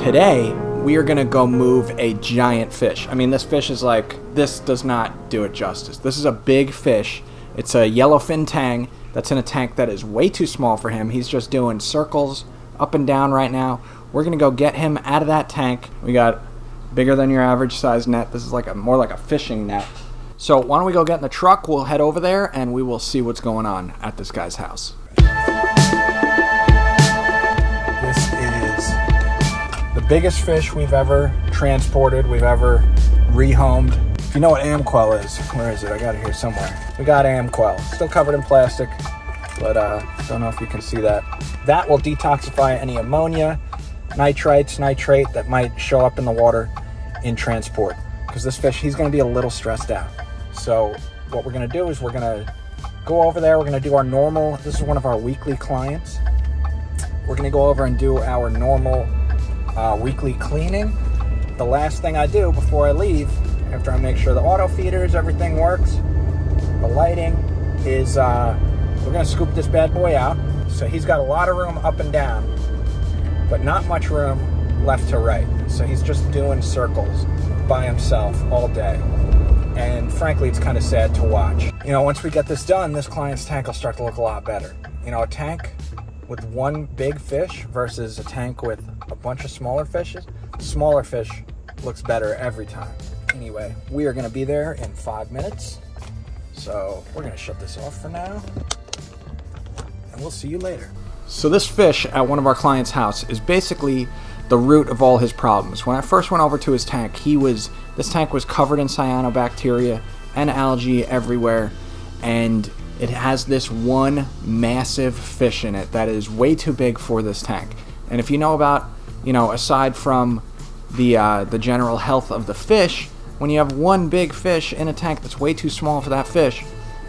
today we are going to go move a giant fish. I mean, this fish is like, this does not do it justice. This is a big fish. It's a yellow Fin Tang that's in a tank that is way too small for him. He's just doing circles up and down right now. We're going to go get him out of that tank. We got bigger than your average size net. This is like more like a fishing net. So why don't we go get in the truck? We'll head over there and we will see what's going on at this guy's house. This is the biggest fish we've ever transported, we've ever rehomed. If you know what Amquel is, where is it? I got it here somewhere. We got Amquel, still covered in plastic, but don't know if you can see that. That will detoxify any ammonia, nitrites, nitrate that might show up in the water in transport. Because this fish, he's going to be a little stressed out. So what we're going to do is we're going to go over there. We're going to do our normal, this is one of our weekly clients. We're going to go over and do our normal weekly cleaning. The last thing I do before I leave, after I make sure the auto feeders, everything works, the lighting, is we're going to scoop this bad boy out. So he's got a lot of room up and down, but not much room left to right. So he's just doing circles by himself all day. And frankly, it's kind of sad to watch. You know, once we get this done, this client's tank will start to look a lot better. You know, a tank with one big fish versus a tank with a bunch of smaller fishes, smaller fish looks better every time. Anyway, we are going to be there in 5 minutes. So we're going to shut this off for now. And we'll see you later. So this fish at one of our clients' house is basically the root of all his problems. When I first went over to his tank, this tank was covered in cyanobacteria and algae everywhere, and it has this one massive fish in it that is way too big for this tank. And if you know about, aside from the general health of the fish, when you have one big fish in a tank that's way too small for that fish,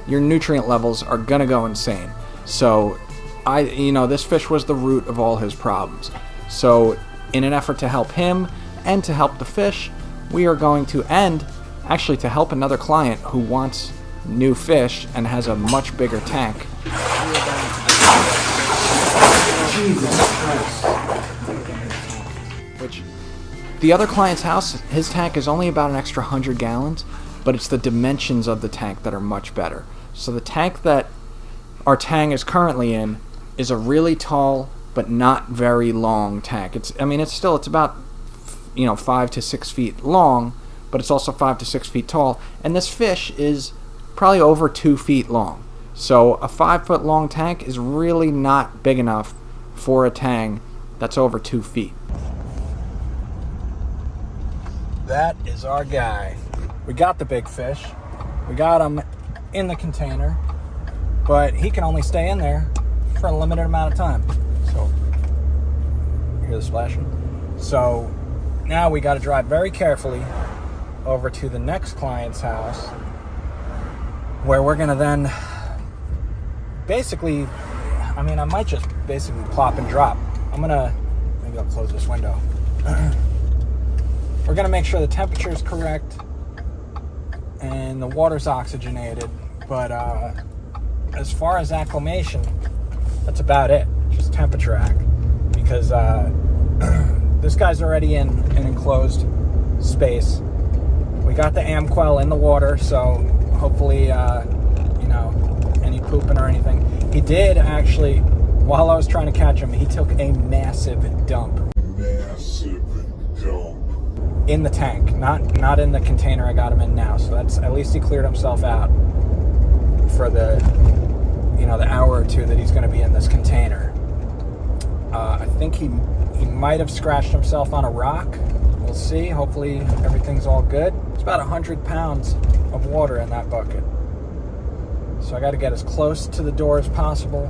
your nutrient levels are gonna go insane. So this fish was the root of all his problems. So in an effort to help him and to help the fish, we are going to to help another client who wants new fish and has a much bigger tank. Jesus Christ. Which, the other client's house, his tank is only about an extra 100 gallons, but it's the dimensions of the tank that are much better. So the tank that our Tang is currently in is a really tall but not very long tank. It's about 5 to 6 feet long, but it's also 5 to 6 feet tall, and this fish is probably over 2 feet long. So a 5 foot long tank is really not big enough for a Tang that's over 2 feet. That is our guy. We got the big fish. We got him in the container, but he can only stay in there for a limited amount of time. So, you hear the splashing? So, now we got to drive very carefully over to the next client's house, where we're going to then basically, I might just basically plop and drop. Maybe I'll close this window. We're going to make sure the temperature is correct and the water's oxygenated, but as far as acclimation, that's about it. Just temperature act, because this guy's already in an enclosed space. We got the Amquel in the water, so hopefully, any pooping or anything. He did actually, while I was trying to catch him, he took a massive dump. In the tank, not in the container I got him in now. So that's, at least he cleared himself out for the hour or two that he's going to be in this container. I think he might have scratched himself on a rock. We'll see. Hopefully everything's all good. It's about 100 pounds of water in that bucket. So I got to get as close to the door as possible.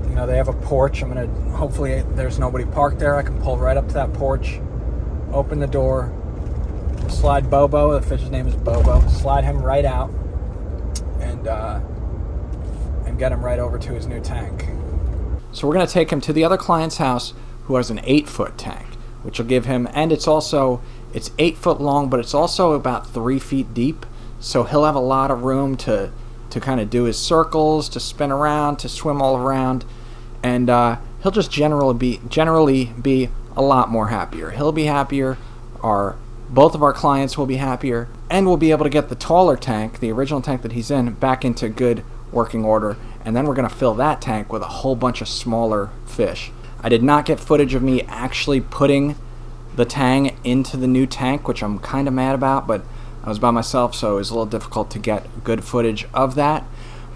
They have a porch. Hopefully there's nobody parked there. I can pull right up to that porch, open the door, slide Bobo, the fish's name is Bobo, slide him right out, and get him right over to his new tank. So we're going to take him to the other client's house who has an 8-foot tank, which will give him, and it's 8 foot long, but it's also about 3 feet deep, so he'll have a lot of room to kind of do his circles, to spin around, to swim all around, and he'll just generally be a lot more happier. He'll be happier, both of our clients will be happier, and we'll be able to get the taller tank, the original tank that he's in, back into good working order, and then we're going to fill that tank with a whole bunch of smaller fish. I did not get footage of me actually putting the tang into the new tank, which I'm kind of mad about, but I was by myself, so it was a little difficult to get good footage of that.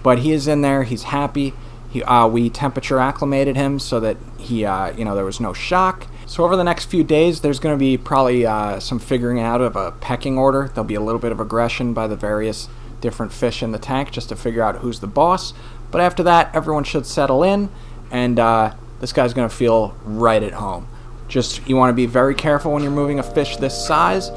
But he is in there, he's happy. We temperature acclimated him so that there was no shock. So over the next few days, there's going to be probably some figuring out of a pecking order. There'll be a little bit of aggression by the various different fish in the tank just to figure out who's the boss. But after that, everyone should settle in, and this guy's going to feel right at home. You want to be very careful when you're moving a fish this size.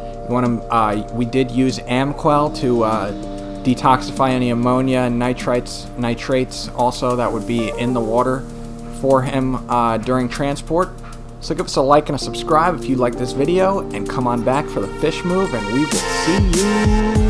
We did use Amquel to detoxify any ammonia and nitrates also that would be in the water for him during transport. So give us a like and a subscribe if you like this video, and come on back for the fish move, and we will see you